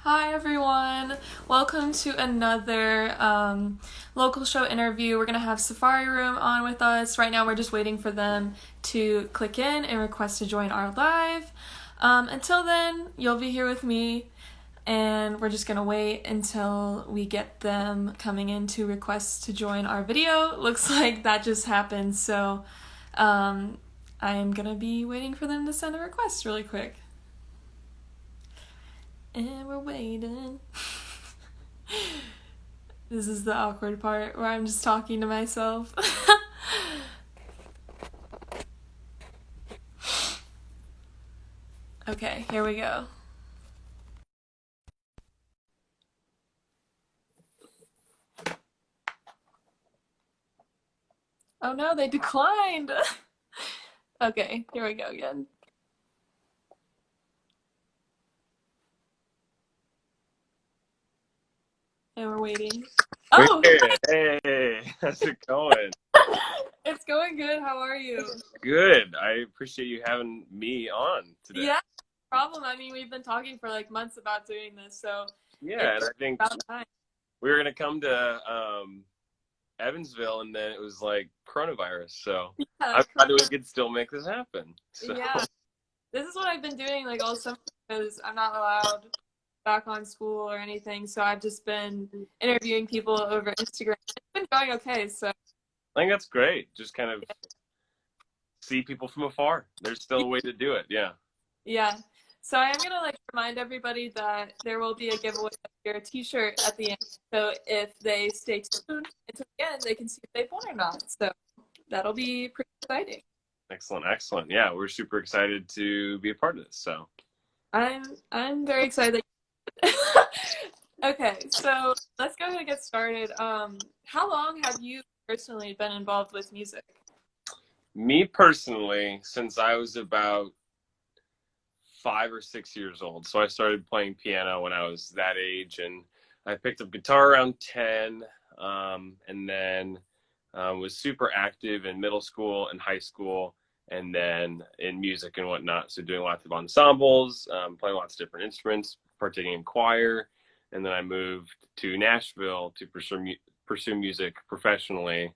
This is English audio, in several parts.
Hi everyone, welcome to another local show interview. We're gonna have Safari Room on with us. Right now we're just waiting for them to click in and request to join our live. Until then, you'll be here with me and we're just gonna wait until we get them coming in to request to join our video. Looks like that just happened, so I am gonna be waiting for them to send a request really quick. And we're waiting. This is the awkward part where I'm just talking to myself. Okay, here we go. Oh no, they declined. Okay, here we go again. And we're waiting. We're Oh, here. Hey, how's it going? it's going good. How are you? Good. I appreciate you having me on today. Yeah, no problem. I mean, we've been talking for like months about doing this, so Yeah, and it's I think about time. we were gonna come to Evansville, and then it was like coronavirus. So Yeah, I'm glad that we could still make this happen. So yeah. This is what I've been doing like all summer because I'm not allowed back on school or anything. So I've just been interviewing people over Instagram. It's been going okay. So I think that's great. Just kind of see people from afar. There's still a way to do it. Yeah. yeah. So I am gonna like remind everybody that there will be a giveaway of your T-shirt at the end. So if they stay tuned until the end, they can see if they've won or not. So that'll be pretty exciting. Excellent. Excellent. Yeah, we're super excited to be a part of this. So I'm very excited. Okay, so let's go ahead and get started. How long have you personally been involved with music? me personally, since I was about 5 or 6 years old. So I started playing piano when I was that age, and I picked up guitar around 10, and then was super active in middle school and high school, and then in music and whatnot. So doing lots of ensembles, playing lots of different instruments, partaking in choir, and then I moved to Nashville to pursue music professionally,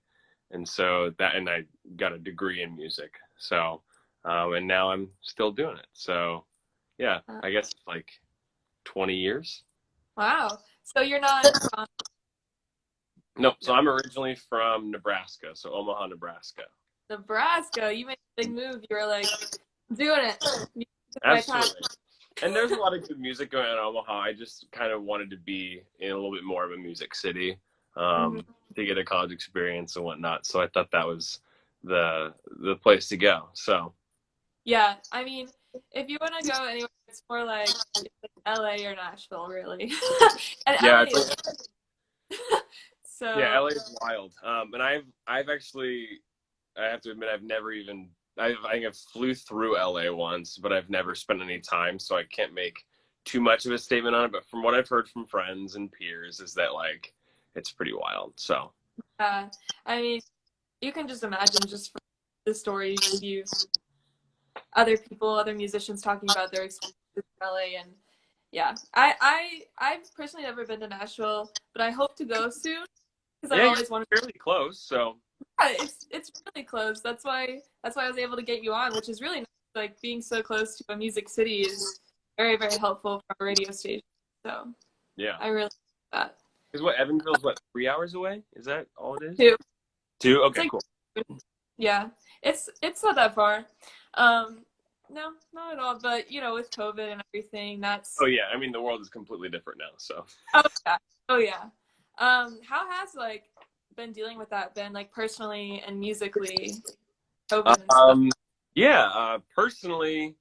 and so that, and I got a degree in music. So, and now I'm still doing it. So yeah, Uh, I guess like 20 years. wow. So you're not from Nope. So I'm originally from Nebraska, so Omaha, Nebraska. Nebraska. You made a big move. You were like, doing it. Music is my time. Absolutely. And there's a lot of good music going on in Omaha. I just kind of wanted to be in a little bit more of a music city, Mhm. to get a college experience and whatnot. So I thought that was the place to go. So Yeah, I mean, if you want to go anywhere, it's more like it's like LA or Nashville, really. And yeah, LA it's like, is yeah, so LA is wild. And I've actually, I have to admit, I've never even, I think I've flew through LA once, but I've never spent any time, so I can't make too much of a statement on it. But from what I've heard from friends and peers, is that like it's pretty wild. So I mean, you can just imagine just from the stories you other people, other musicians talking about their experiences in LA and yeah. I've personally never been to Nashville, but I hope to go soon because I've yeah, you're always wanted. fairly close. So Yeah, it's really close. That's why I was able to get you on, which is really nice. Like being so close to a music city is very helpful for a radio station. So yeah, I really like that because what Evansville's what 3 hours away? Is that all it is? too. Two? It's Okay, like cool. yeah, it's not that far. Um, no, not at all. But you know, with COVID and everything, Oh that's yeah, I mean the world is completely different now. So oh yeah, oh yeah. How has like been dealing with that been like personally and musically, COVID and stuff? um, yeah, personally,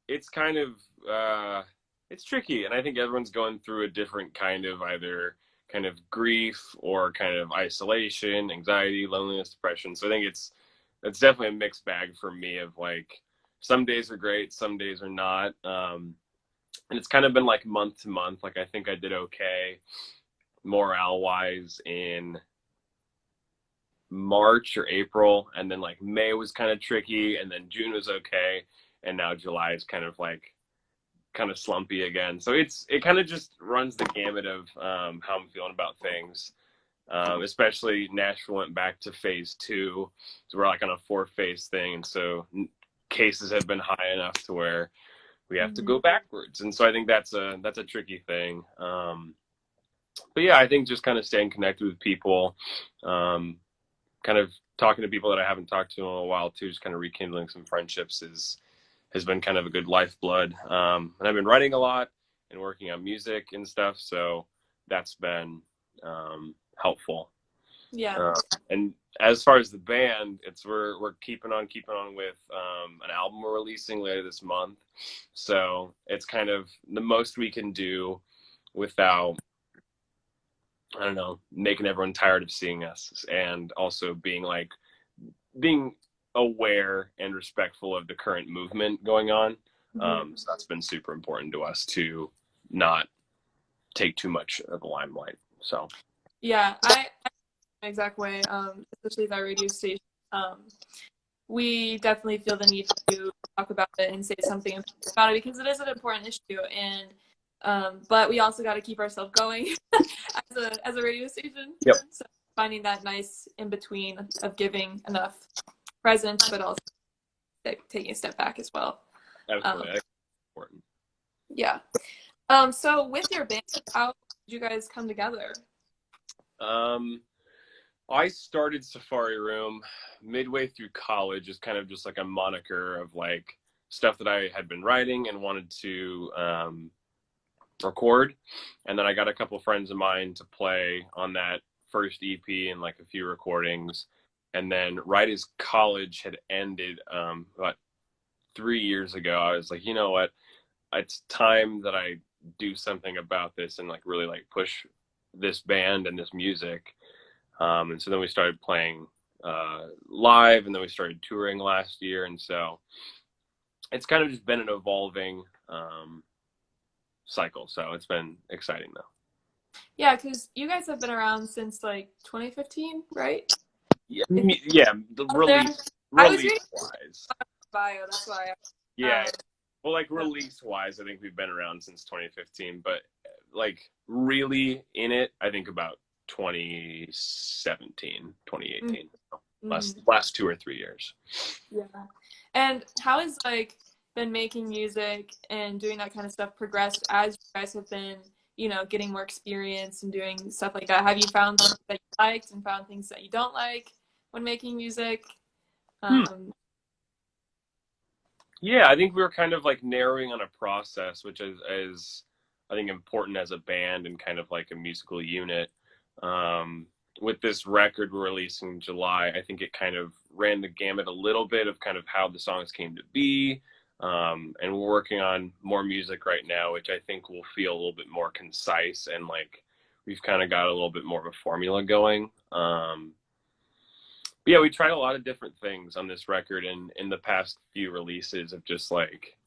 it's kind of uh, it's tricky, and I think everyone's going through a different kind of either kind of grief or kind of isolation, anxiety, loneliness, depression. So I think it's definitely a mixed bag for me of like some days are great, some days are not. And it's kind of been like month to month. Like I think I did okay morale wise in March or April, and then like May was kind of tricky, and then June was okay, and now July is kind of like kind of slumpy again. So it kind of just runs the gamut of how I'm feeling about things. Especially Nashville went back to phase 2, so we're like on a 4-phase thing, and so cases have been high enough to where we have to go backwards, and so I think that's a tricky thing. But yeah, I think just kind of staying connected with people, kind of talking to people that I haven't talked to in a while too, just kind of rekindling some friendships has been kind of a good lifeblood. And I've been writing a lot and working on music and stuff, so that's been helpful. Yeah. And as far as the band, we're keeping on with an album we're releasing later this month. So it's kind of the most we can do without, I don't know, making everyone tired of seeing us, and also being aware and respectful of the current movement going on. So that's been super important to us to not take too much of the limelight. So Yeah, I the exact way, especially with our radio station. We definitely feel the need to talk about it and say something about it because it is an important issue, and but we also got to keep ourselves going as a radio station. Yep. So finding that nice in between of giving enough presence, but also taking a step back as well. Absolutely, that's important. Yeah. So with your band, how did you guys come together? I started Safari Room midway through college as kind of just like a moniker of like stuff that I had been writing and wanted to record. And then I got a couple friends of mine to play on that first EP and like a few recordings. And then right as college had ended, about 3 years ago, I was like, you know what? It's time that I do something about this and like really like push this band and this music. And so then we started playing live, and then we started touring last year. And so it's kind of just been an evolving cycle. So it's been exciting though. Yeah, because you guys have been around since like 2015, right? Yeah, yeah. The release wise. Bio, that's why. Yeah. Well, like release wise, I think we've been around since 2015, but like really in it, I think about 2017, 2018. Last 2 or 3 years. Yeah. And how has like been making music and doing that kind of stuff progressed as you guys have been, you know, getting more experience and doing stuff like that? Have you found things that you liked and found things that you don't like when making music? Yeah, I think we were kind of like narrowing on a process, which is I think important as a band and kind of like a musical unit. With this record we're releasing in July, I think it kind of ran the gamut a little bit of kind of how the songs came to be. And we're working on more music right now, which I think will feel a little bit more concise and like we've kind of got a little bit more of a formula going. But yeah, we tried a lot of different things on this record, and in the past few releases of just like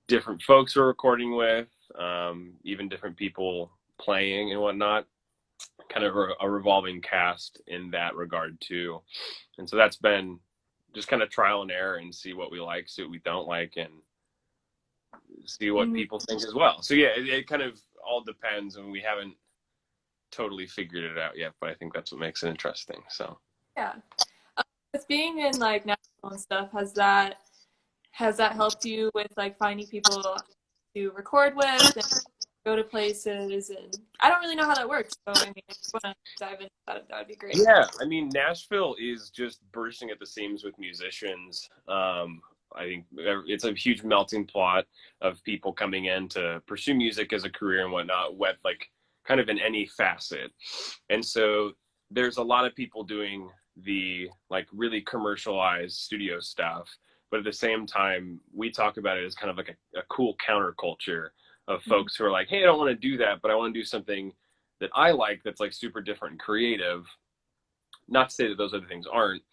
different folks we're recording with, even different people playing and whatnot, kind of a revolving cast in that regard too. And so that's been just kind of trial and error and see what we like, see what we don't like, and see what people think as well. So yeah, it kind of all depends, and we haven't totally figured it out yet, but I think that's what makes it interesting. So yeah. With being in like Nashville and stuff, has that helped you with like finding people to record with and go to places? And I don't really know how that works, so I mean, if you want to dive into that, that would be great. Yeah, I mean, Nashville is just bursting at the seams with musicians. I think it's a huge melting pot of people coming in to pursue music as a career and whatnot, with like kind of in any facet. And so there's a lot of people doing the like really commercialized studio stuff, but at the same time we talk about it as kind of like a cool counterculture of folks who are like, hey, I don't want to do that, but I want to do something that I like that's like super different and creative. Not to say that those other things aren't,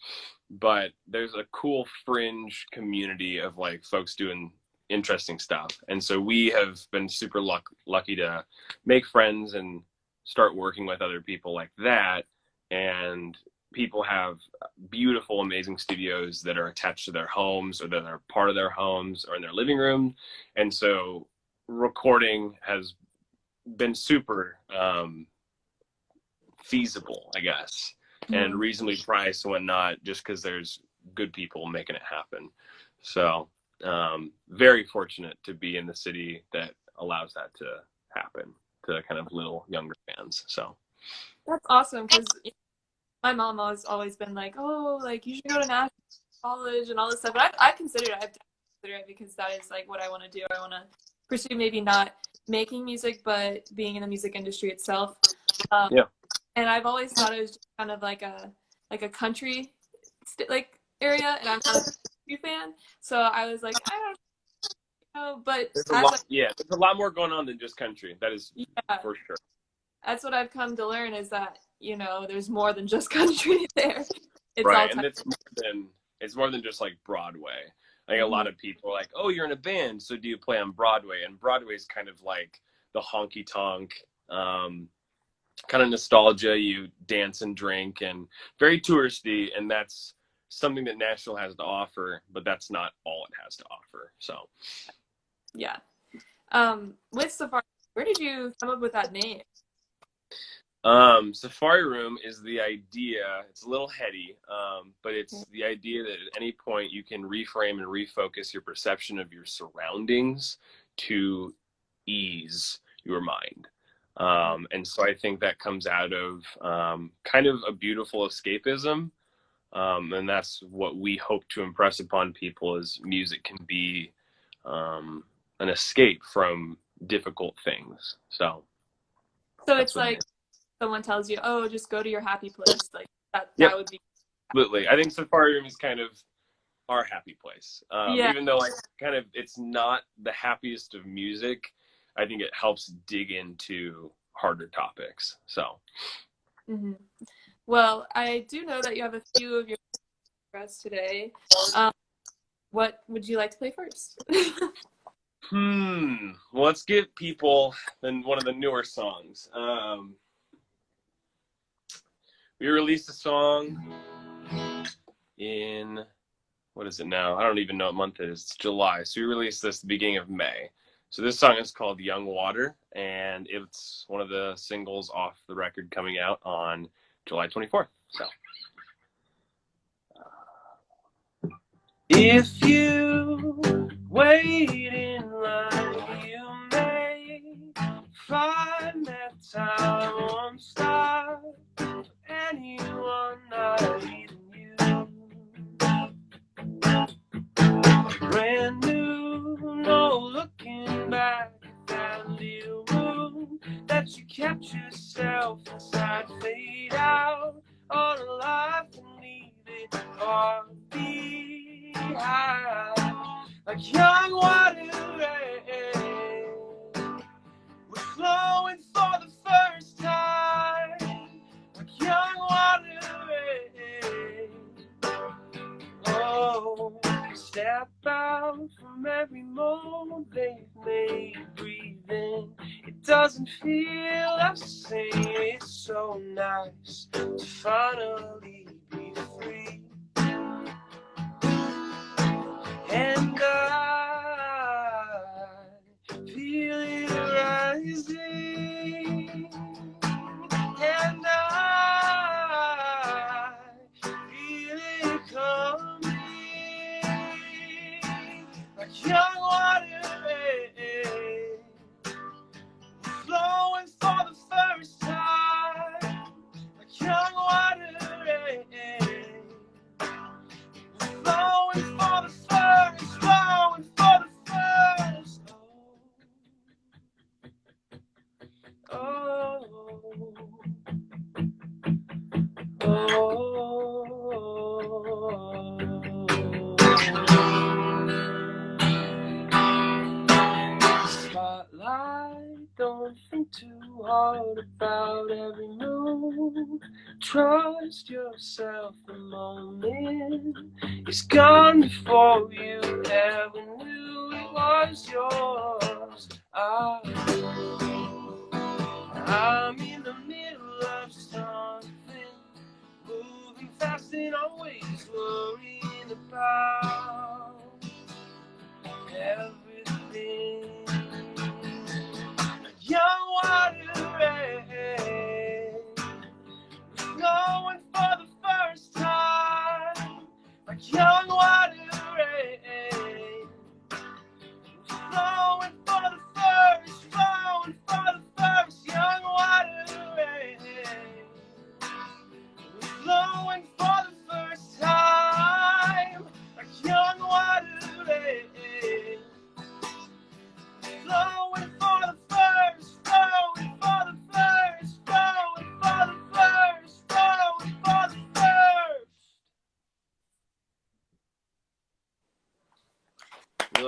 but there's a cool fringe community of like folks doing interesting stuff. And so we have been super lucky to make friends and start working with other people like that. And people have beautiful, amazing studios that are attached to their homes, or that are part of their homes or in their living room. And so recording has been super feasible, I guess, and reasonably priced and whatnot, just because there's good people making it happen. So very fortunate to be in the city that allows that to happen to kind of little younger bands. So That's awesome, because my mom has always been like, oh, like you should go to national college and all this stuff. But I considered it. I've considered it because that is like what I want to do. I want to pursue maybe not making music, but being in the music industry itself. Yeah. And I've always thought it was just kind of like a country like area, and I'm not a country fan, so I was like, I don't know, but there's a lot more going on than just country. That is for sure. That's what I've come to learn, is that, you know, there's more than just country there. It's right, all and it's more than just like Broadway. Like a lot of people are like, oh, you're in a band, so do you play on Broadway? And Broadway is kind of like the honky tonk kind of nostalgia. You dance and drink and very touristy, and that's something that Nashville has to offer, but that's not all it has to offer. So yeah. With Safari, where did you come up with that name? Safari Room is the idea. It's a little heady, but it's the idea that at any point you can reframe and refocus your perception of your surroundings to ease your mind. And so I think that comes out of kind of a beautiful escapism. And that's what we hope to impress upon people, is music can be an escape from difficult things. So it's like someone tells you, oh, just go to your happy place. Like that would be. Absolutely. I think Safari Room is kind of our happy place. Even though it's not the happiest of music, I think it helps dig into harder topics. So. Mm-hmm. Well, I do know that you have a few of your us today. What would you like to play first? Well, let's give people one of the newer songs. We released a song in, what is it now? I don't even know what month it is. It's July. So we released this at the beginning of May. So this song is called Young Water, and it's one of the singles off the record coming out on July 24th. So if you wait in line, you may find that time won't stop for anyone, not even you. Brand new, no looking back at that little room that you kept yourself inside. Fade out all alive and leave it all behind. Like young water rain, we're flowing for the first time. Like young water rain. Oh, step out from every mold they've made. Breathe in, it doesn't feel the same. It's so nice to finally be free. And I feel it rising. And I feel it coming. Like young water rain, flowing for the first time. Like young water rain, flowing for the first, flowing for the first. Oh, oh, Spotlight, don't think too hard about every move. Trust yourself, the moment is gone before you ever knew it was yours. I'm in the middle of something, moving fast and always worrying about everything.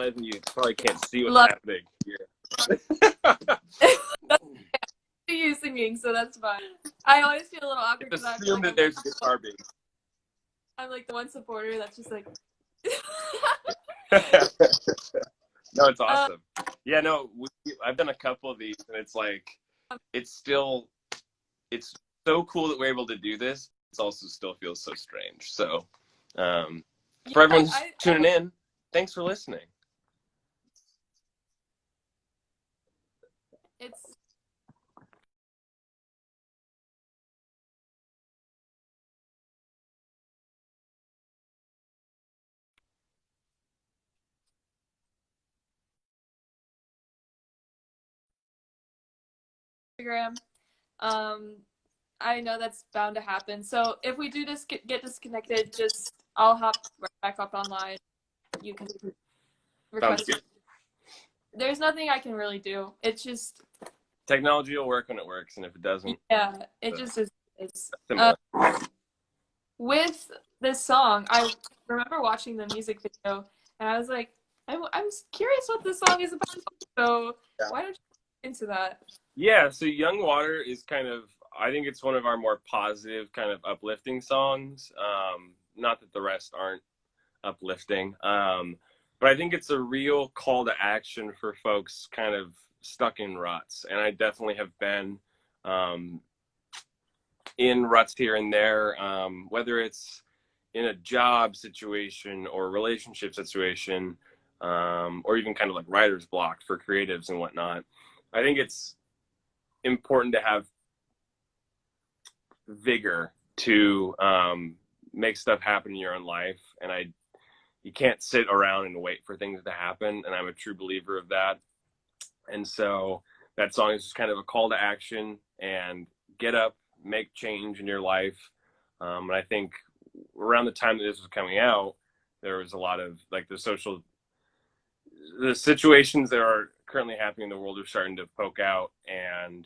realizing you probably can't see what's Love happening here. that's you singing, so that's fine. I always feel a little awkward Just because I feel assume like that there's a guitar being. I'm like the one supporter that's just like. No, it's awesome. Yeah, no, I've done a couple of these, and it's like, it's so cool that we're able to do this. It also still feels so strange. So, for everyone tuning in, thanks for listening. It's Instagram. I know that's bound to happen. So if we do just get disconnected, just I'll hop right back up online. You can request. Sounds good. There's nothing I can really do. It's just Technology will work when it works, and if it doesn't, yeah, it just is. It's similar. With this song, I remember watching the music video, and I was like, I'm curious what this song is about. So why don't you get into that? Yeah, so Young Water is kind of, I think it's one of our more positive, kind of uplifting songs. Not that the rest aren't uplifting, but I think it's a real call to action for folks kind of stuck in ruts. And I definitely have been in ruts here and there, whether it's in a job situation or relationship situation, or even kind of like writer's block for creatives and whatnot. I think it's important to have vigor to make stuff happen in your own life, and you can't sit around and wait for things to happen, and I'm a true believer of that. And so that song is just kind of a call to action and get up, make change in your life. And I think around the time that this was coming out, there was a lot of like the situations that are currently happening in the world are starting to poke out, and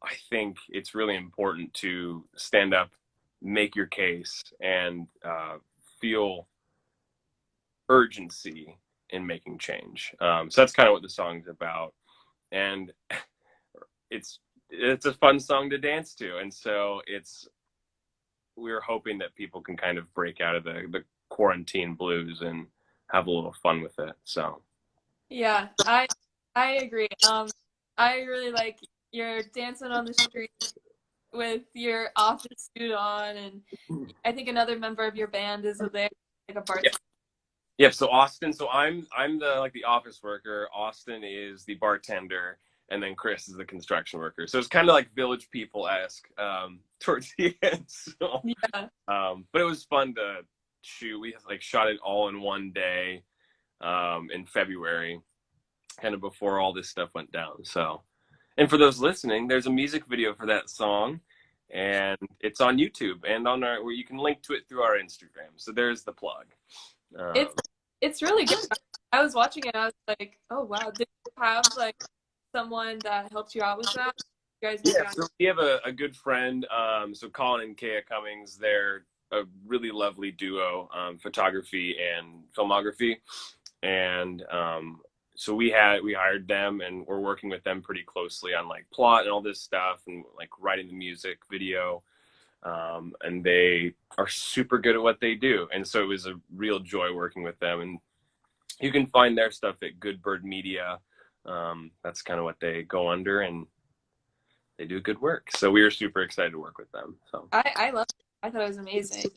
I think it's really important to stand up, make your case, and feel urgency in making change. So that's kind of what the song's about, and it's a fun song to dance to, and so we're hoping that people can kind of break out of the quarantine blues and have a little fun with it. So yeah, I agree. I really like you're dancing on the street with your office suit on, and I think another member of your band is there, like a bartender. Yep. So Austin. So I'm the office worker. Austin is the bartender, and then Chris is the construction worker. So it's kind of like Village People-esque towards the end. So, yeah. But it was fun to shoot. We like shot it all in one day in February, kind of before all this stuff went down. So, and for those listening, there's a music video for that song, and it's on YouTube and on where you can link to it through our Instagram. So there's the plug. It's really good. I was watching it. I was like, oh wow, did you have like someone that helped you out with that? You guys So we have a good friend. So Colin and Kaya Cummings, they're a really lovely duo, photography and filmography, and so we hired them, and we're working with them pretty closely on like plot and all this stuff, and like writing the music video. And they are super good at what they do, and so it was a real joy working with them. And you can find their stuff at Good Bird Media. That's kind of what they go under, and they do good work. So we were super excited to work with them. So I loved it. I thought it was amazing.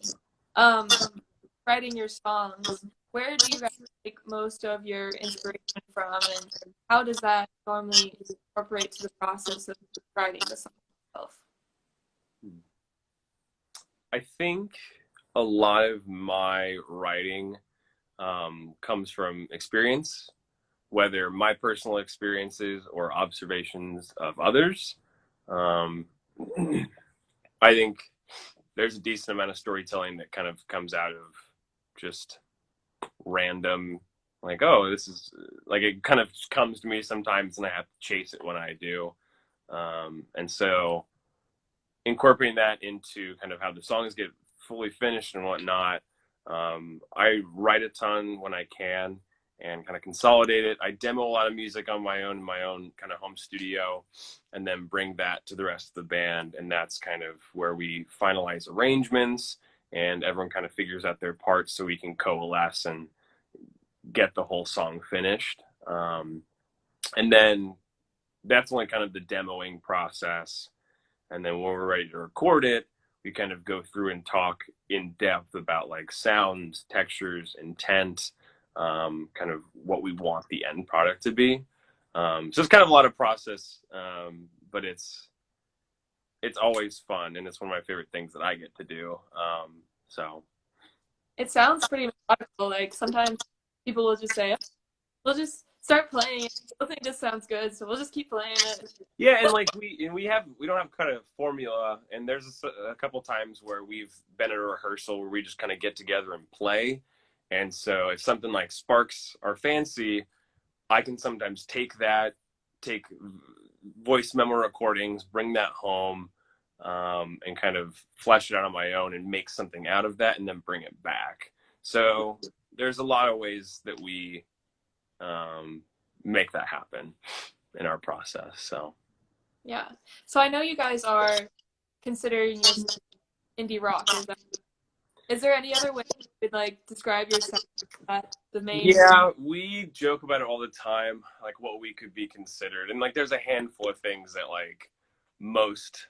Writing your songs, where do you guys take most of your inspiration from, and how does that normally incorporate to the process of writing the song itself? I think a lot of my writing comes from experience, whether my personal experiences or observations of others. I think there's a decent amount of storytelling that kind of comes out of just random, like, oh, this is like, it kind of comes to me sometimes and I have to chase it when I do. And so incorporating that into kind of how the songs get fully finished and whatnot. I write a ton when I can, and kind of consolidate it. I demo a lot of music on my own kind of home studio, and then bring that to the rest of the band. And that's kind of where we finalize arrangements and everyone kind of figures out their parts so we can coalesce and get the whole song finished. And then that's only kind of the demoing process. And then when we're ready to record it, we kind of go through and talk in depth about like sounds, textures, intent, kind of what we want the end product to be. So it's kind of a lot of process, but it's always fun, and it's one of my favorite things that I get to do. So It sounds pretty methodical. Like sometimes people will just say, "Oh, we'll just start playing. I think this sounds good, so we'll just keep playing it." yeah, and like we don't have kind of formula, and there's a couple times where we've been at a rehearsal where we just kind of get together and play. And so if something like sparks our fancy, I can sometimes take voice memo recordings, bring that home, and kind of flesh it out on my own and make something out of that and then bring it back. So there's a lot of ways that we make that happen in our process. So Yeah. So I know you guys are considering yourself indie rock. Is there any other way you could like describe yourself at the main? yeah, we joke about it all the time, like what we could be considered. And like there's a handful of things that like most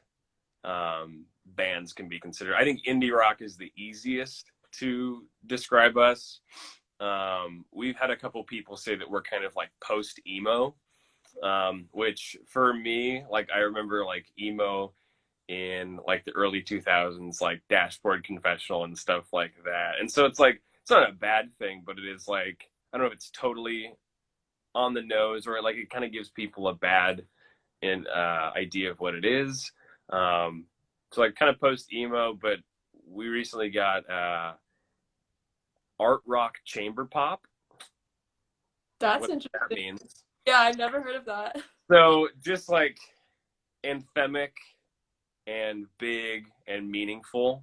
bands can be considered. I think indie rock is the easiest to describe us. We've had a couple people say that we're kind of like post emo, which for me, like I remember like emo in like the early 2000s, like Dashboard Confessional and stuff like that. And so it's like, it's not a bad thing, but it is like, I don't know if it's totally on the nose or like it kind of gives people a bad idea of what it is. So like kind of post emo, but we recently got art rock chamber pop. That's what interesting. that means. Yeah, I've never heard of that. So just like anthemic and big and meaningful,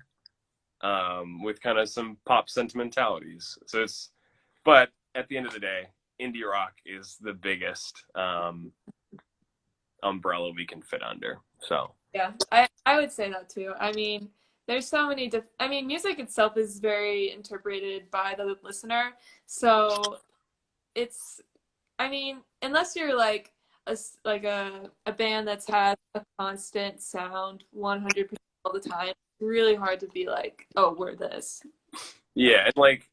with kind of some pop sentimentalities. So but at the end of the day, indie rock is the biggest umbrella we can fit under. So Yeah, I would say that too. I mean, there's so many I mean, music itself is very interpreted by the listener. So it's, I mean, unless you're like a band that's had a constant sound 100% all the time, it's really hard to be like, oh, we're this. yeah, and like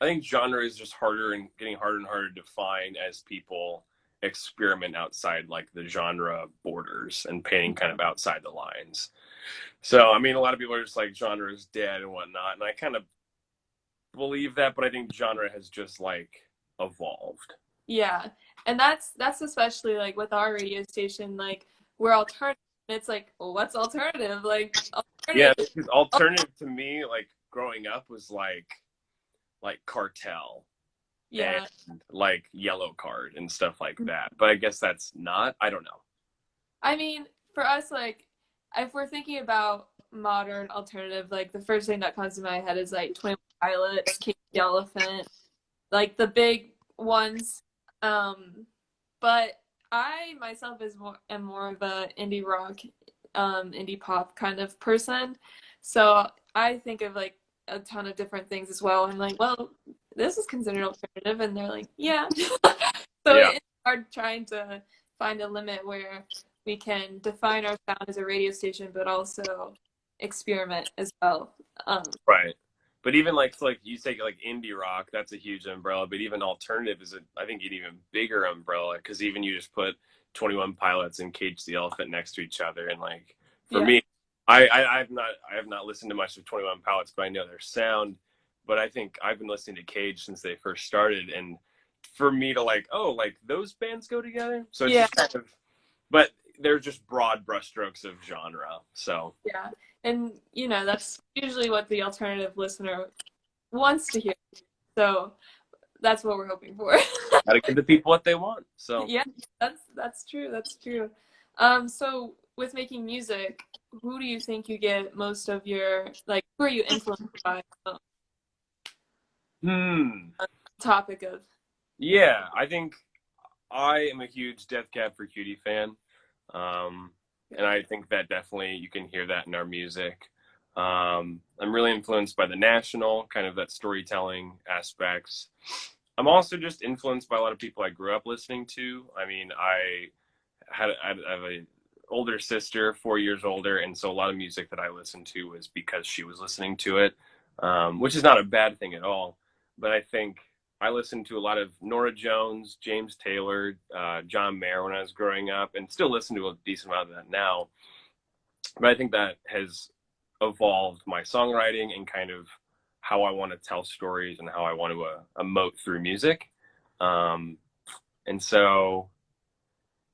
I think genre is just getting harder and harder to define as people experiment outside like the genre borders and painting kind of outside the lines. So I mean, a lot of people are just like genre is dead and whatnot, and I kind of believe that, but I think genre has just like evolved. Yeah, and that's especially like with our radio station, like we're alternative. And it's like, well, what's alternative? Like Yeah, alternative. because alternative to me, like growing up, was like Cartel Yeah, and like Yellow Card and stuff like that. But I guess that's not. I don't know. I mean, for us, like if we're thinking about modern alternative, like the first thing that comes to my head is like 21 Pilots, King the Elephant, like the big ones. But I myself am more of a indie rock, indie pop kind of person. So I think of like a ton of different things as well. I'm like, well, this is considered alternative, and they're like, yeah. So Yeah. it's hard trying to find a limit where we can define our sound as a radio station, but also experiment as well. Right. But even like so like you say like indie rock, that's a huge umbrella. But even alternative is I think an even bigger umbrella because even you just put 21 Pilots and Cage the Elephant next to each other, and like for me, I have not listened to much of 21 Pilots, but I know their sound. But I think I've been listening to Cage since they first started, and for me to like, oh, like those bands go together. So it's just kind of, but they're just broad brushstrokes of genre. So Yeah. And, you know, that's usually what the alternative listener wants to hear. So that's what we're hoping for. gotta give the people what they want. So Yeah, that's true. That's true. So with making music, who do you think you get most of your, like, who are you influenced by? hmm. Topic of. Yeah, I think I am a huge Death Cab for Cutie fan. Um, and I think that definitely you can hear that in our music. I'm really influenced by the National, kind of that storytelling aspects. I'm also just influenced by a lot of people I grew up listening to. I mean, I have a older sister, 4 years older, and so a lot of music that I listened to was because she was listening to it, which is not a bad thing at all. But I think I listened to a lot of Nora Jones, James Taylor, John Mayer when I was growing up, and still listen to a decent amount of that now. But I think that has evolved my songwriting and kind of how I want to tell stories and how I want to emote through music. Um, and so,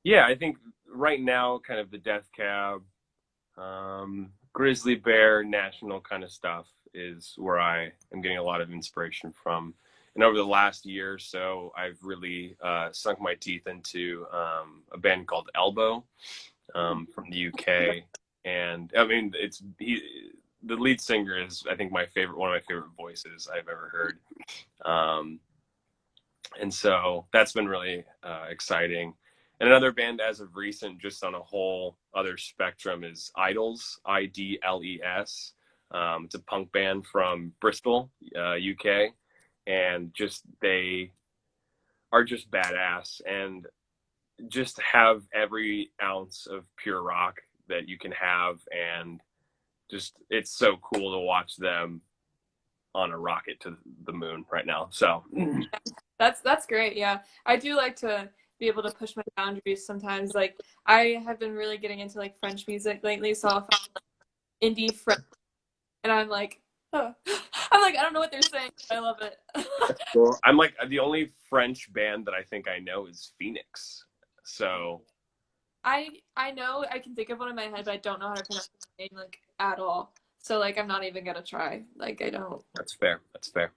yeah, I think right now, kind of the Death Cab, Grizzly Bear, National kind of stuff is where I am getting a lot of inspiration from. And over the last year or so, I've really sunk my teeth into a band called Elbow from the UK. And I mean, the lead singer is, I think, one of my favorite voices I've ever heard. Um, and so that's been really exciting. And another band as of recent, just on a whole other spectrum, is Idols, IDLES. It's a punk band from Bristol, UK, and just they are just badass and just have every ounce of pure rock that you can have, and just it's so cool to watch them on a rocket to the moon right now. So That's great. Yeah, I do like to be able to push my boundaries sometimes. Like I have been really getting into like French music lately, so I'll find indie French, and I'm like, oh. I'm like, I don't know what they're saying, but I love it. cool. I'm like the only French band that I think I know is Phoenix. So I know I can think of one in my head, but I don't know how to pronounce the name like at all. So like I'm not even gonna try. Like I don't. that's fair. That's fair.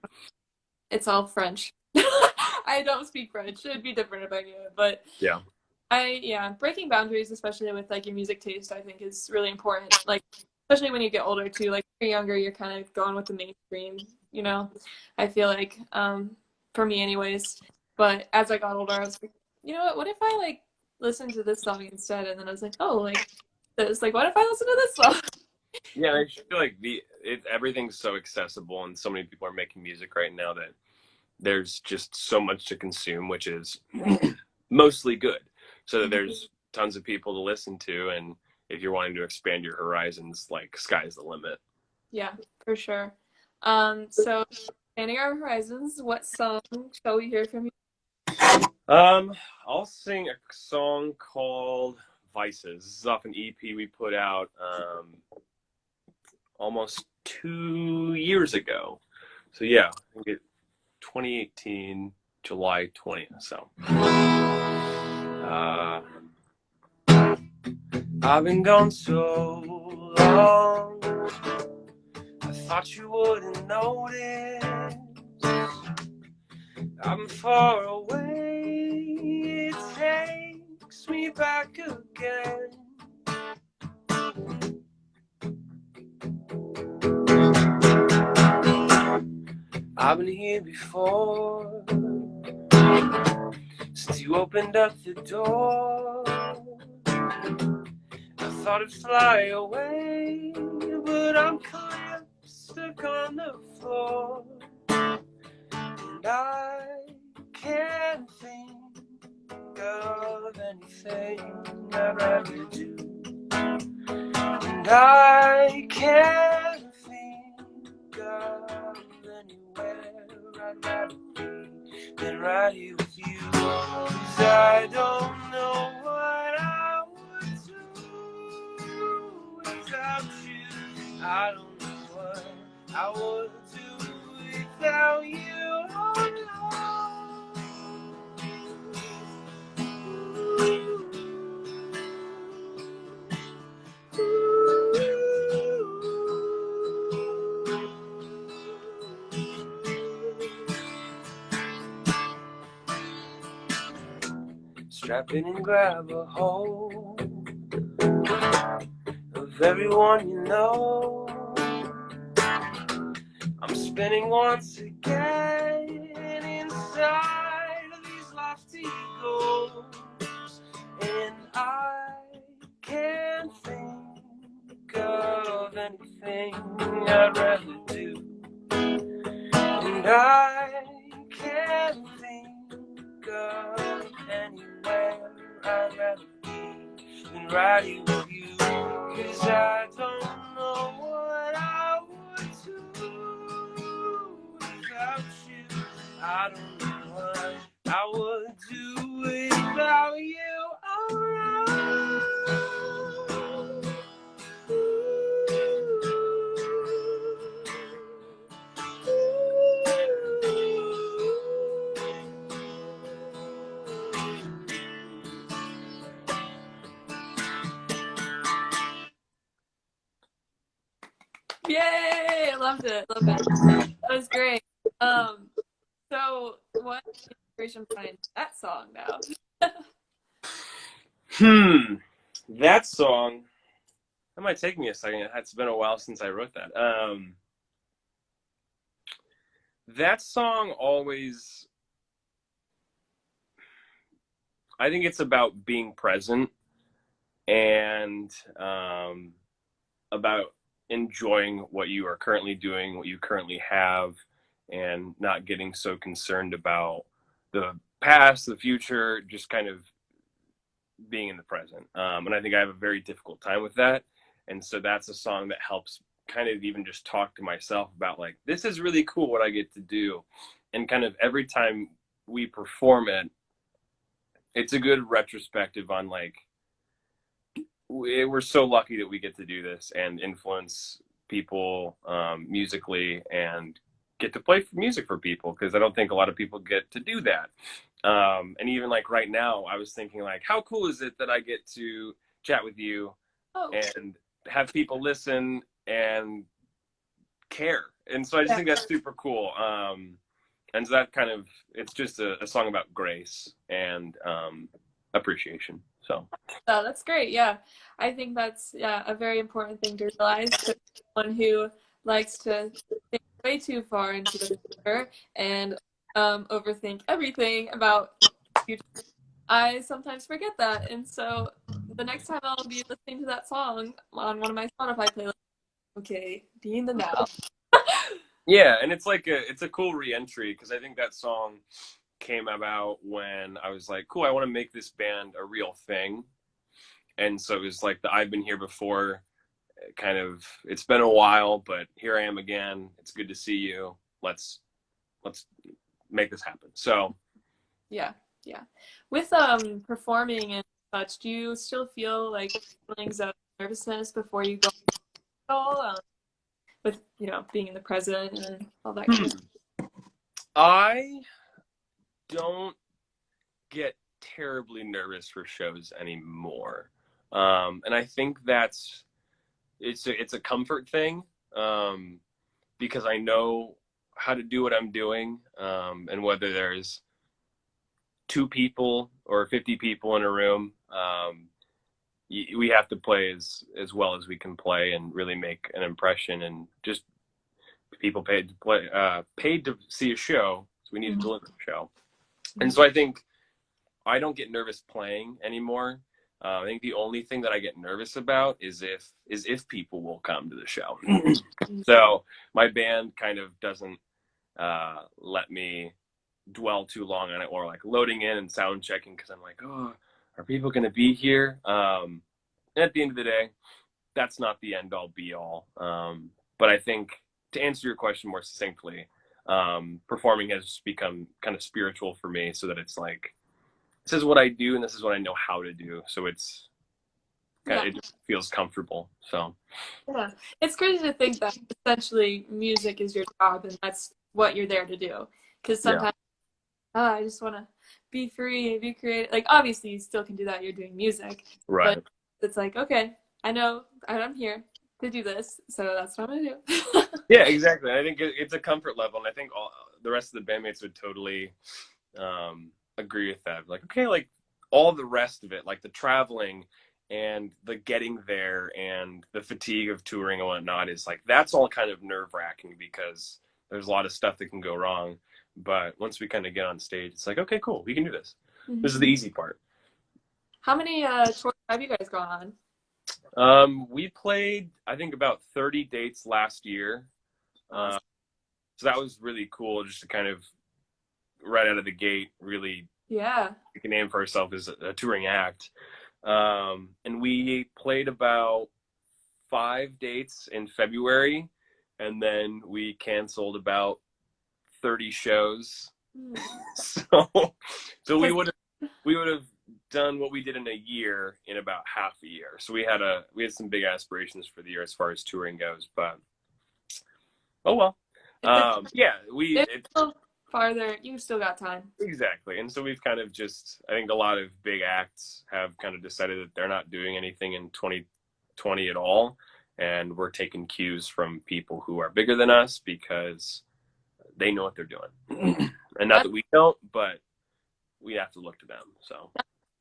It's all French. I don't speak French. It'd be different if I knew it, but Yeah. yeah, breaking boundaries, especially with like your music taste, I think is really important. Like especially when you get older too. Like when you're younger, you're kind of going with the mainstream. You know, I feel like for me, anyways. But as I got older, I was like, you know what? What if I like listen to this song instead? And then I was like, oh, like this. Like, what if I listen to this song? Yeah, I feel like everything's so accessible, and so many people are making music right now that there's just so much to consume, which is mostly good. So that there's tons of people to listen to, and if you're wanting to expand your horizons, like sky's the limit. Yeah, for sure. So expanding our horizons, what song shall we hear from you? I'll sing a song called Vices. This is off an EP we put out almost 2 years ago. So yeah, I think it 2018 July 20th. So I've been gone so long, I thought you wouldn't notice. I'm far away, it takes me back again. I've been here before, since you opened up the door. I thought I'd fly away, but I'm caught stuck on the floor. And I can't think of anything I'd rather do. And I can't think of anywhere I'd rather be than right here with you. 'Cause I don't know what I would do without you. I don't know what I would do without you. Strap in and grab a hold of everyone you know. I'm spinning once again inside of anything I'd rather do. And I can't think of anywhere I'd rather be than right here with you. 'Cause I don't know what I would do without you. I don't know what I would do without you around. Yay! I loved it. Love it. That was great. So what inspiration behind that song now? That song. That might take me a second. It's been a while since I wrote that. That song always. I think it's about being present and about enjoying what you are currently doing, what you currently have, and not getting so concerned about the past, the future, just kind of being in the present. And I think I have a very difficult time with that. And so that's a song that helps kind of even just talk to myself about like, this is really cool what I get to do. And kind of every time we perform it, it's a good retrospective on like, we're so lucky that we get to do this and influence people musically and get to play music for people, because I don't think a lot of people get to do that. And even like right now, I was thinking like, how cool is it that I get to chat with you and have people listen and care? And so I just think that's super cool. And so that kind of, it's just a song about grace and appreciation. So. Oh, that's great. Yeah. I think that's a very important thing to realize. To someone who likes to think way too far into the future and overthink everything about the future. I sometimes forget that. And so the next time I'll be listening to that song on one of my Spotify playlists, okay, be in the now. Yeah, and it's like it's a cool re-entry, because I think that song came about when I was like, cool, I want to make this band a real thing. And so it was like the I've been here before kind of, it's been a while, but here I am again. It's good to see you. Let's make this happen. So yeah. With performing and such, do you still feel like feelings of nervousness before you go at all? With being in the present and all that kind of stuff? I don't get terribly nervous for shows anymore, and I think it's a comfort thing, because I know how to do what I'm doing, and whether there's 2 people or 50 people in a room, we have to play as well as we can play and really make an impression. And just people paid to see a show, so we need to deliver the show. And so I think I don't get nervous playing anymore. I think the only thing that I get nervous about is if people will come to the show. So my band kind of doesn't let me dwell too long on it, or like loading in and sound checking, because I'm like, oh, are people going to be here? And at the end of the day, that's not the end all be all. But I think, to answer your question more succinctly, performing has become kind of spiritual for me, so that it's like, this is what I do and this is what I know how to do. So it's kind of, it just feels comfortable. So yeah, it's crazy to think that essentially music is your job and that's what you're there to do. Because sometimes I just want to be free, be creative. Like, obviously you still can do that, you're doing music, right, but it's like, okay, I know I'm here to do this, so that's what I'm gonna do. Yeah, exactly. I think it's a comfort level, and I think all the rest of the bandmates would totally agree with that. Like, okay, like all the rest of it, like the traveling and the getting there and the fatigue of touring and whatnot, is like, that's all kind of nerve-wracking, because there's a lot of stuff that can go wrong. But once we kind of get on stage, it's like, okay, cool, we can do this. This is the easy part. How many tours have you guys gone We played, I think, about 30 dates last year. Awesome. So that was really cool, just to kind of right out of the gate really Yeah. make a name for ourselves as a touring act. And we played about 5 dates in February, and then we canceled about 30 shows. Hmm. So we Because would have done what we did in a year in about half a year. So we had some big aspirations for the year as far as touring goes, but oh well. Yeah, it's still farther. You still got time. exactly. And so we've kind of just, I think a lot of big acts have kind of decided that they're not doing anything in 2020 at all. And we're taking cues from people who are bigger than us because they know what they're doing. And not that we don't, but we have to look to them. So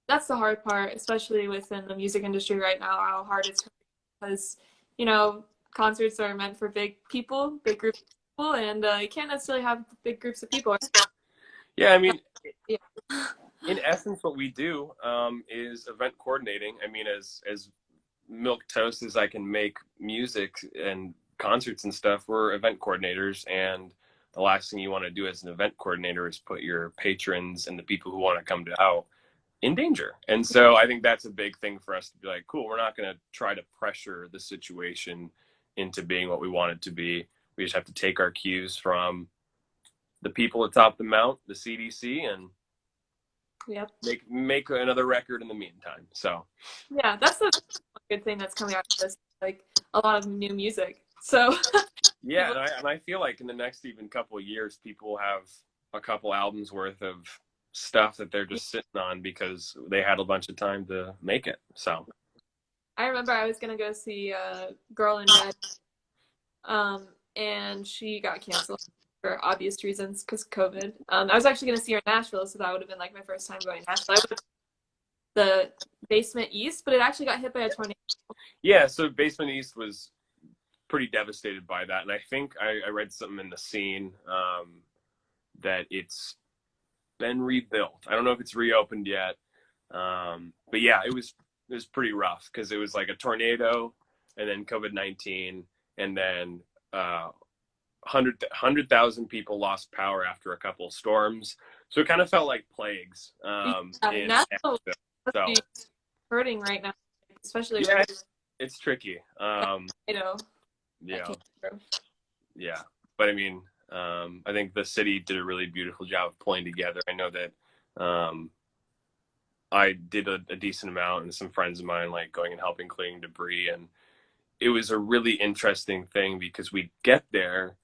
That's the hard part, especially within the music industry right now, how hard it's because, you know, concerts are meant for big people, big groups of people, and you can't necessarily have big groups of people. yeah, I mean, Yeah. in essence, what we do is event coordinating. I mean, as milk toast as I can make music and concerts and stuff, we're event coordinators, and the last thing you want to do as an event coordinator is put your patrons and the people who want to come to out in danger. And so I think that's a big thing for us to be like, cool, we're not going to try to pressure the situation into being what we want it to be. We just have to take our cues from the people atop the mount, the CDC, and Yep. make another record in the meantime. So Yeah, that's the good thing that's coming out of this, like a lot of new music. So yeah, and I feel like in the next even couple of years, people will have a couple albums worth of stuff that they're just sitting on because they had a bunch of time to make it. So I remember I was gonna go see Girl in Red, and she got canceled for obvious reasons because COVID. I was actually gonna see her in Nashville, so that would have been like my first time going to Nashville. I went to the Basement East, but it actually got hit by a tornado. yeah, so Basement East was pretty devastated by that, and I think I read something in the scene that it's been rebuilt. I don't know if it's reopened yet, but yeah, it was pretty rough because it was like a tornado, and then COVID-19, and then 100,000 people lost power after a couple of storms. So it kind of felt like plagues in Nashville Nashville. must So be hurting right now, especially yeah, with it's tricky. tornado. Yeah, That came through. yeah. But I mean, I think the city did a really beautiful job of pulling together. I know that I did a decent amount, and some friends of mine like going and helping cleaning debris, and it was a really interesting thing because we get there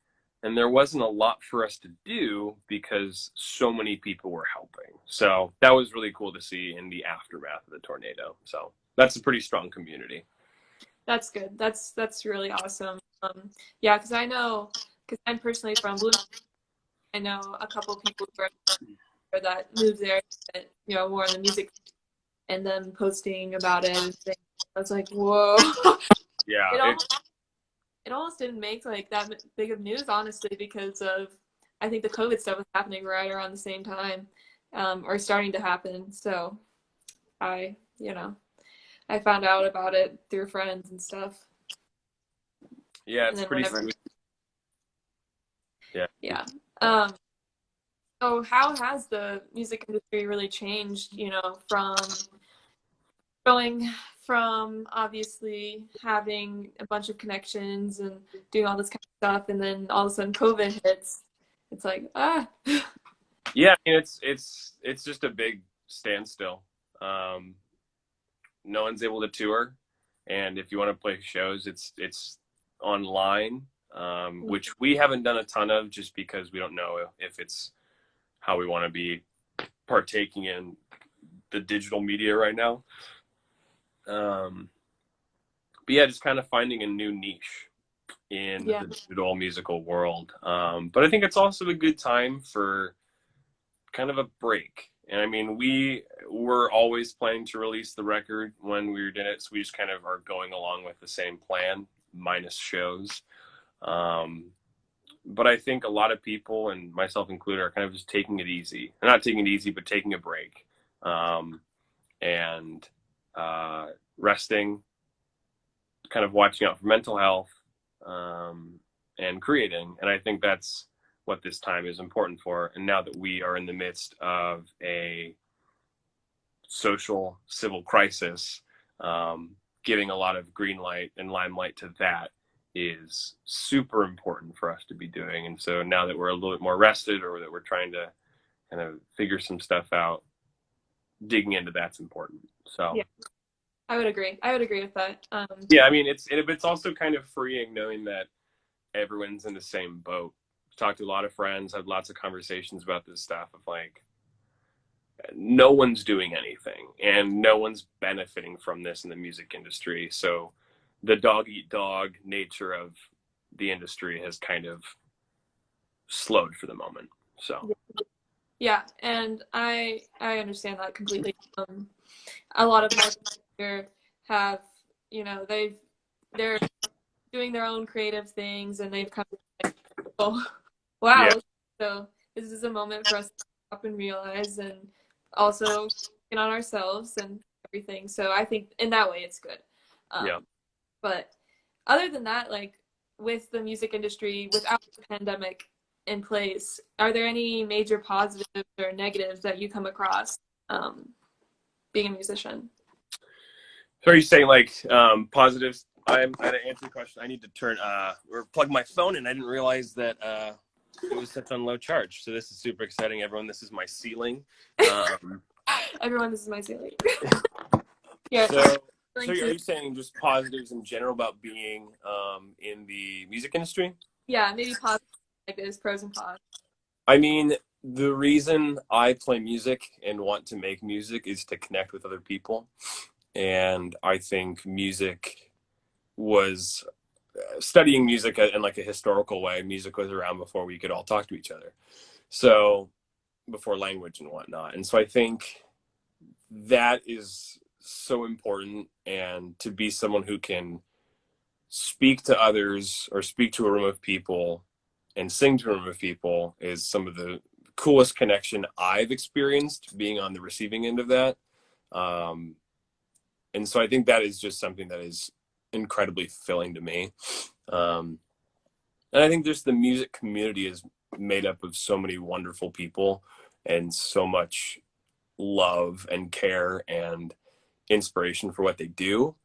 and there wasn't a lot for us to do because so many people were helping. So that was really cool to see in the aftermath of the tornado. So that's a pretty strong community. That's good. That's really awesome. Yeah, because I know, because I'm personally from Bloomington, I know a couple people who are that moved there, that, you know, more in the music, and then posting about it. And things. I was like, whoa. Yeah, It almost didn't make like that big of news, honestly, because of I think the COVID stuff was happening right around the same time, or starting to happen. So I, you know, I found out about it through friends and stuff. yeah, And it's then pretty whenever, sweet. Yeah. yeah. Um, so how has the music industry really changed, you know, from going from obviously having a bunch of connections and doing all this kind of stuff, and then all of a sudden COVID hits. It's like, ah. Yeah, I mean, it's just a big standstill. Um, no one's able to tour, and if you want to play shows, it's online, which we haven't done a ton of just because we don't know if it's how we want to be partaking in the digital media right now. But yeah, just kind of finding a new niche in Yeah. the digital musical world. But I think it's also a good time for kind of a break. And I mean, we were always planning to release the record when we did it, so we just kind of are going along with the same plan, minus shows. But I think a lot of people, and myself included, are kind of just taking it easy. Not taking it easy, but taking a break, and resting, kind of watching out for mental health, and creating. And I think that's what this time is important for. And now that we are in the midst of a social civil crisis, giving a lot of green light and limelight to that is super important for us to be doing. And so now that we're a little bit more rested, or that we're trying to kind of figure some stuff out, digging into that's important. So Yeah, I would agree. I would agree with that. yeah, I mean, it's also kind of freeing knowing that everyone's in the same boat. I've talked to a lot of friends, had lots of conversations about this stuff of like, no one's doing anything and no one's benefiting from this in the music industry. So the dog eat dog nature of the industry has kind of slowed for the moment. So Yeah, and I understand that completely. A lot of my friends here have, you know, they're doing their own creative things, and they've kind of like, oh, wow. yeah, So this is a moment for us to stop and realize, and also working on ourselves and everything. So I think in that way it's good. yeah. But other than that, like with the music industry, without the pandemic in place, are there any major positives or negatives that you come across being a musician? So are you saying like positives? I'm to answer the question. I need to turn or plug my phone in. I didn't realize that it was set on low charge. So this is super exciting, everyone. This is my ceiling. Everyone, this is my ceiling. Yeah. So are you saying just positives in general about being in the music industry? Yeah, maybe positives, like there's pros and cons. I mean, the reason I play music and want to make music is to connect with other people. And I think music was studying music in like a historical way. Music was around before we could all talk to each other. So before language and whatnot. And so I think that is so important, and to be someone who can speak to others or speak to a room of people and sing to a room of people is some of the coolest connection I've experienced being on the receiving end of that. And so I think that is just something that is incredibly fulfilling to me. And I think just the music community is made up of so many wonderful people and so much love and care and inspiration for what they do.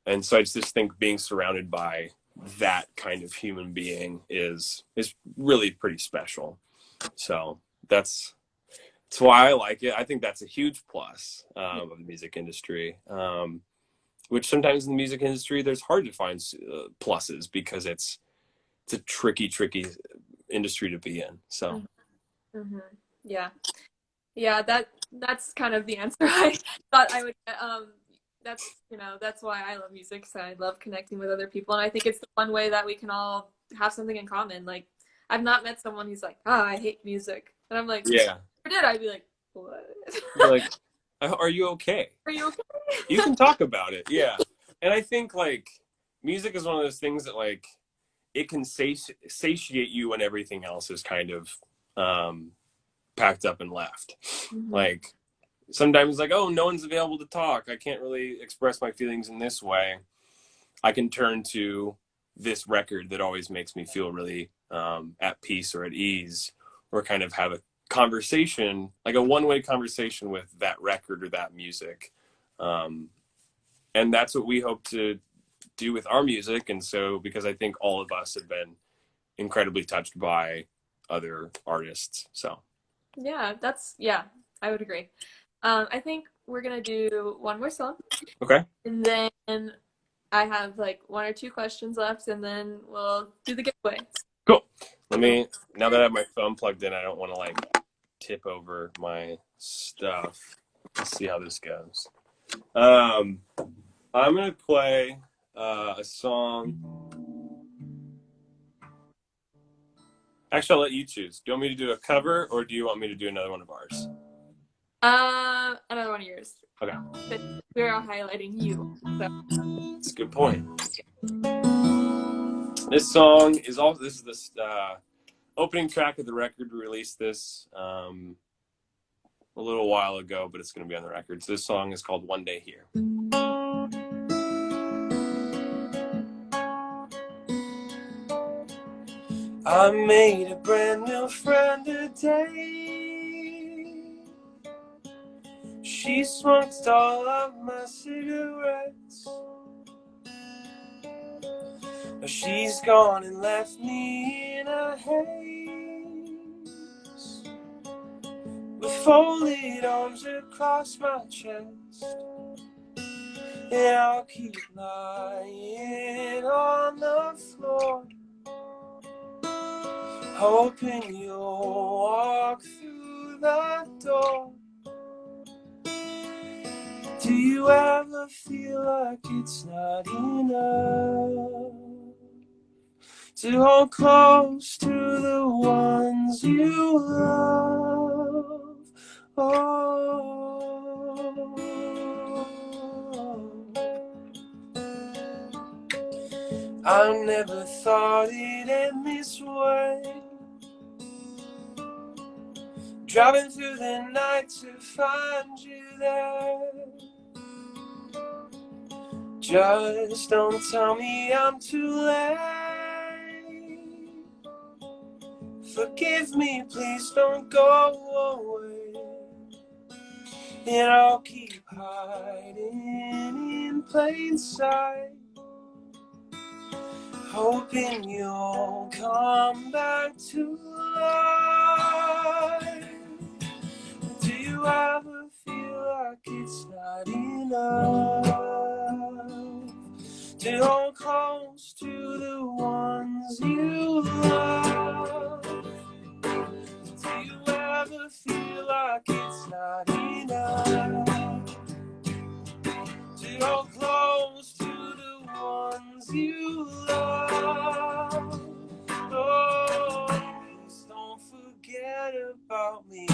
And so I just think being surrounded by that kind of human being is really pretty special. So that's why I like it. I think that's a huge plus of the music industry, which sometimes in the music industry there's hard to find pluses because it's a tricky industry to be in. So Mm-hmm. Yeah, yeah. That's kind of the answer I thought I would get. That's, you know, that's why I love music. So I love connecting with other people, and I think it's the one way that we can all have something in common. Like I've not met someone who's like, "Ah, I hate music," and I'm like, yeah, "If I did," I'd be like, "What?" like, are you okay? Are you okay? You can talk about it. Yeah. And I think like music is one of those things that like it can satiate you when everything else is kind of packed up and left. Mm-hmm. Like sometimes like, oh, no one's available to talk. I can't really express my feelings in this way. I can turn to this record that always makes me feel really at peace or at ease, or kind of have a conversation, like a one-way conversation with that record or that music. And that's what we hope to do with our music. And so, because I think all of us have been incredibly touched by other artists. So Yeah, I would agree. I think we're gonna do one more song, okay, and then I have like one or two questions left, and then we'll do the giveaway. cool. Let me, now that I have my phone plugged in, I don't want to like tip over my stuff. Let's see how this goes. I'm gonna play a song. Actually, I'll let you choose. Do you want me to do a cover, or do you want me to do another one of ours? Another one of yours. Okay. But we're all highlighting you. So. That's a good point. This song is also, this is the opening track of the record. We released this a little while ago, but it's going to be on the record. So this song is called One Day Here. I made a brand new friend today. She smoked all of my cigarettes. She's gone and left me in a haze, with folded arms across my chest. And I'll keep lying on the floor, hoping you'll walk through the door. Do you ever feel like it's not enough to hold close to the ones you love? Oh, I never thought it'd end this way, driving through the night to find you there. Just don't tell me I'm too late. Forgive me, please don't go away. And I'll keep hiding in plain sight, hoping you'll come back to life. Do you ever feel like it's not enough to hold close to the ones you love? Do you ever feel like it's not enough to hold close to the ones you love? Oh, please don't forget about me.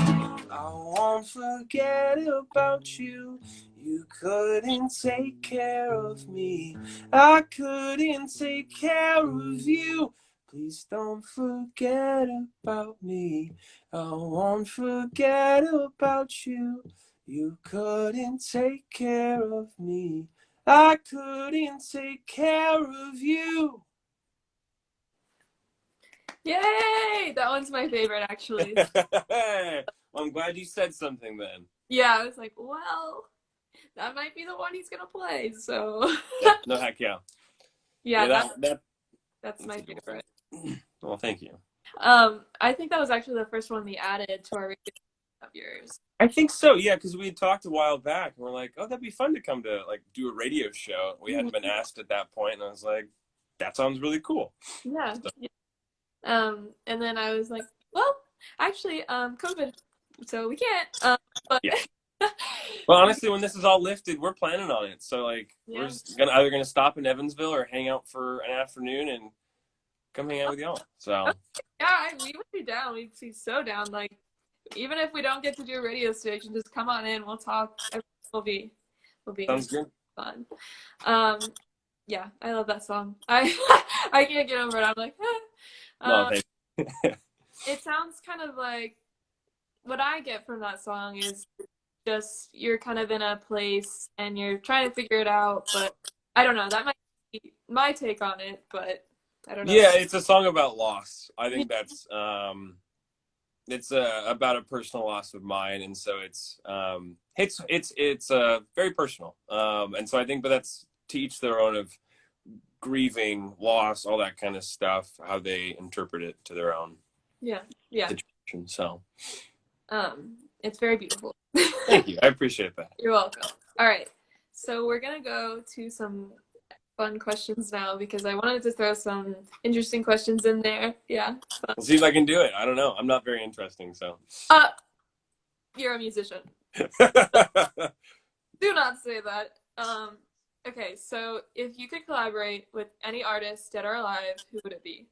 I won't forget about you. You couldn't take care of me. I couldn't take care of you. Please don't forget about me. I won't forget about you. You couldn't take care of me. I couldn't take care of you. Yay! That one's my favorite, actually. Well, I'm glad you said something then. Yeah, I was like, well, that might be the one he's gonna play. So Yeah, no, heck yeah. yeah, That's my favorite. Well, thank you. I think that was actually the first one we added to our radio of yours. I think so, yeah, because we had talked a while back, and we're like, oh, that'd be fun to come to like do a radio show. We hadn't been asked at that point, and I was like, that sounds really cool. Yeah. So. Yeah. And then I was like, well, actually, COVID, so we can't. But yeah. Well, honestly, when this is all lifted, we're planning on it. So like, yeah. We're just either gonna stop in Evansville or hang out for an afternoon and come hang out with y'all. So yeah, we would be down. We'd be so down. Like, even if we don't get to do a radio station, just come on in. We'll talk. We'll be sounds good. Fun. Yeah, I love that song. I can't get over it. I'm like, no, it sounds kind of like what I get from that song is just you're kind of in a place and you're trying to figure it out, but I don't know. That might be my take on it, but I don't know. Yeah, it's a song about loss. I think that's it's about a personal loss of mine, and so it's very personal. And so I think, but that's to each their own of grieving, loss, all that kind of stuff, how they interpret it to their own situation. So it's very beautiful. Thank you. I appreciate that. You're welcome. All right. So we're going to go to some fun questions now because I wanted to throw some interesting questions in there. Yeah. We'll see if I can do it. I don't know. I'm not very interesting, so. You're a musician. Do not say that. Okay, so if you could collaborate with any artist, dead or alive, who would it be?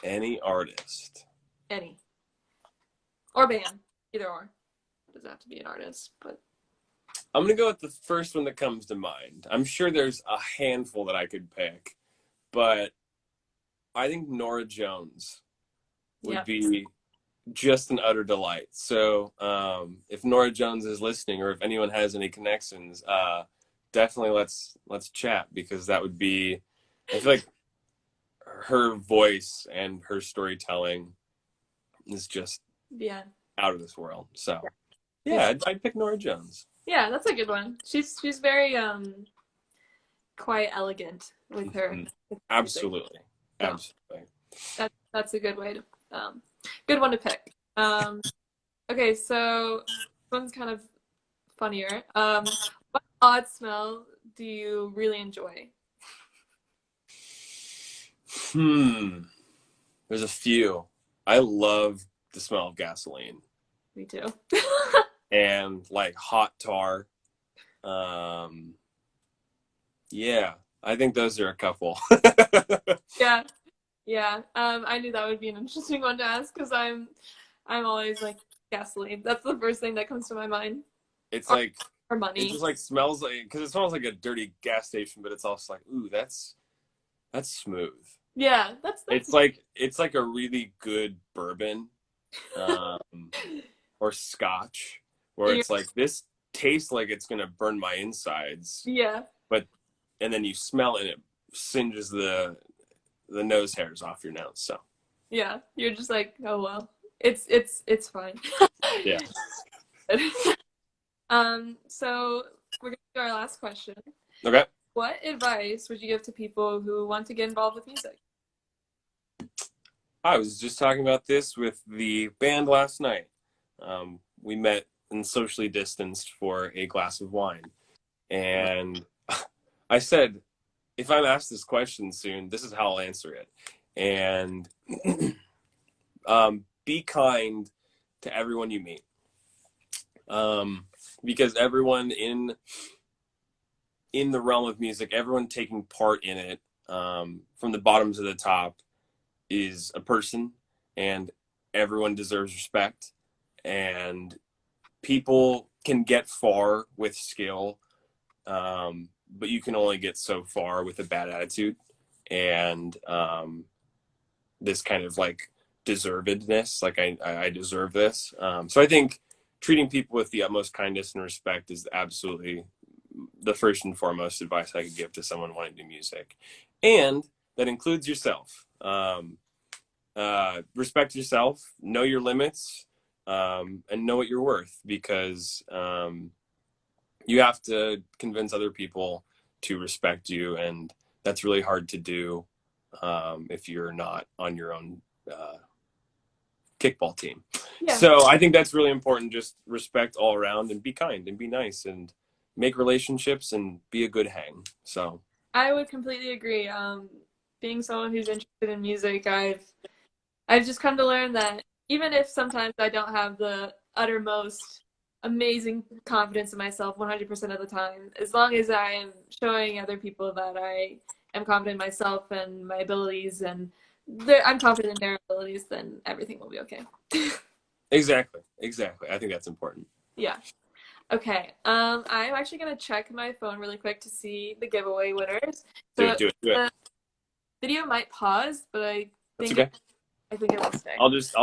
Any artist. Any. Or band. Either or. It doesn't have to be an artist, but. I'm going to go with the first one that comes to mind. I'm sure there's a handful that I could pick, but I think Norah Jones would be just an utter delight. So if Norah Jones is listening, or if anyone has any connections, definitely let's chat, because that would be, I feel like her voice and her storytelling is just Yeah. out of this world. So She's, yeah, I'd pick Nora Jones. yeah, that's a good one. She's very quite elegant with her Mhm. music. Absolutely. So Absolutely. that's a good way to good one to pick. Okay, so this one's kind of funnier. What odd smell do you really enjoy? There's a few. I love the smell of gasoline Me too. and like hot tar. Um, yeah, I think those are a couple. Yeah, yeah. I knew that would be an interesting one to ask because I'm always like gasoline. That's the first thing that comes to my mind. It's Or, like or it money. just like smells like, because it smells like a dirty gas station, but it's also like, ooh, that's smooth. Yeah, that's It's like a really good bourbon, um, or scotch, where you're, it's like this tastes like it's gonna burn my insides, yeah, but and then you smell it, and it singes the nose hairs off your nose. So yeah. You're just like, oh well, it's fine. yeah. So we're gonna do our last question. Okay. What advice would you give to people who want to get involved with music? I was just talking about this with the band last night. We met and socially distanced for a glass of wine. And I said, if I'm asked this question soon, this is how I'll answer it. And be kind to everyone you meet. Because everyone in the realm of music, everyone taking part in it, from the bottom to the top, is a person, and everyone deserves respect. And people can get far with skill, but you can only get so far with a bad attitude and this kind of like deservedness, like I deserve this. So I think treating people with the utmost kindness and respect is absolutely the first and foremost advice I could give to someone wanting to do music, and that includes yourself. Respect yourself, know your limits, and know what you're worth, because you have to convince other people to respect you, and that's really hard to do if you're not on your own kickball team. Yeah, So I think that's really important. Just respect all around, and be kind and be nice and make relationships and be a good hang. So I would completely agree. Being someone who's interested in music, I've just come to learn that even if sometimes I don't have the uttermost amazing confidence in myself 100% of the time, as long as I am showing other people that I am confident in myself and my abilities, and I'm confident in their abilities, then everything will be okay. exactly. I think that's important. Yeah. Okay. I'm actually gonna check my phone really quick to see the giveaway winners. Do So it. Do it. Do it. the video might pause, but That's think okay. I think it will stay. I'll just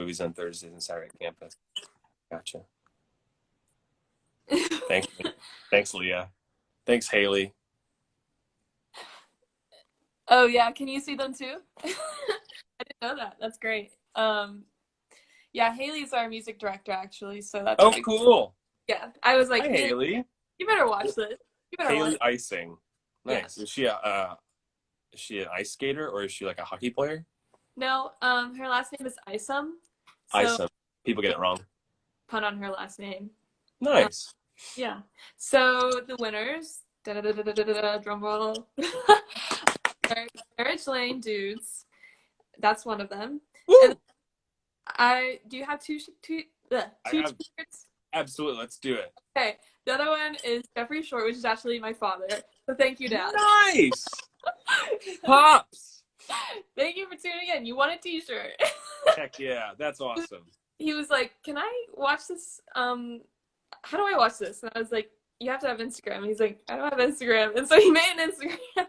movies on Thursdays and Saturday campus. Gotcha. Thanks. Thanks, Leah. Thanks, Haley. Oh yeah, can you see them too? I didn't know that. That's great. Yeah, Haley's our music director actually, so that's Oh, pretty cool. cool. Yeah, I was like, Hi, Haley, Haley. you better watch this. You better watch Haley it. Icing. Yeah. Nice. Is she an ice skater, or is she like a hockey player? No, her last name is Isom, so Isom. People get it wrong. pun on her last name. Nice. Yeah. So the winners, drum roll, are Marriage Lane Dudes. That's one of them. Woo! And do you have two I two have, shirts? absolutely. Let's do it. Okay. The other one is Jeffrey Short, which is actually my father. So thank you, Dad. Nice. Pops. Thank you for tuning in. You won a T-shirt. Heck yeah. That's awesome. he was like, "Can I watch this? How do I watch this?" And I was like, "You have to have Instagram." And he's like, "I don't have Instagram," and so he made an Instagram.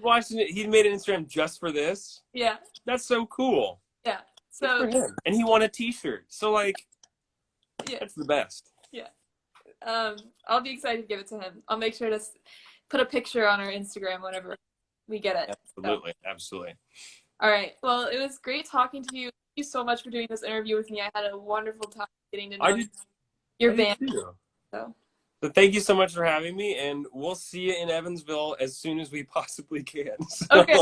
Watching it, he made an Instagram just for this. Yeah, That's so cool. yeah. Good So for him. And he won a T-shirt. So like, yeah, that's the best. yeah. I'll be excited to give it to him. I'll make sure to put a picture on our Instagram whenever we get it. Absolutely, So. absolutely. All right. Well, it was great talking to you. Thank you so much for doing this interview with me. I had a wonderful time getting to know your band. Too. So Thank you so much for having me, and we'll see you in Evansville as soon as we possibly can. So. Okay,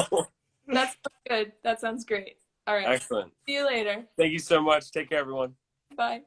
that's good. That sounds great. All right. Excellent. See you later. Thank you so much. Take care, everyone. Bye.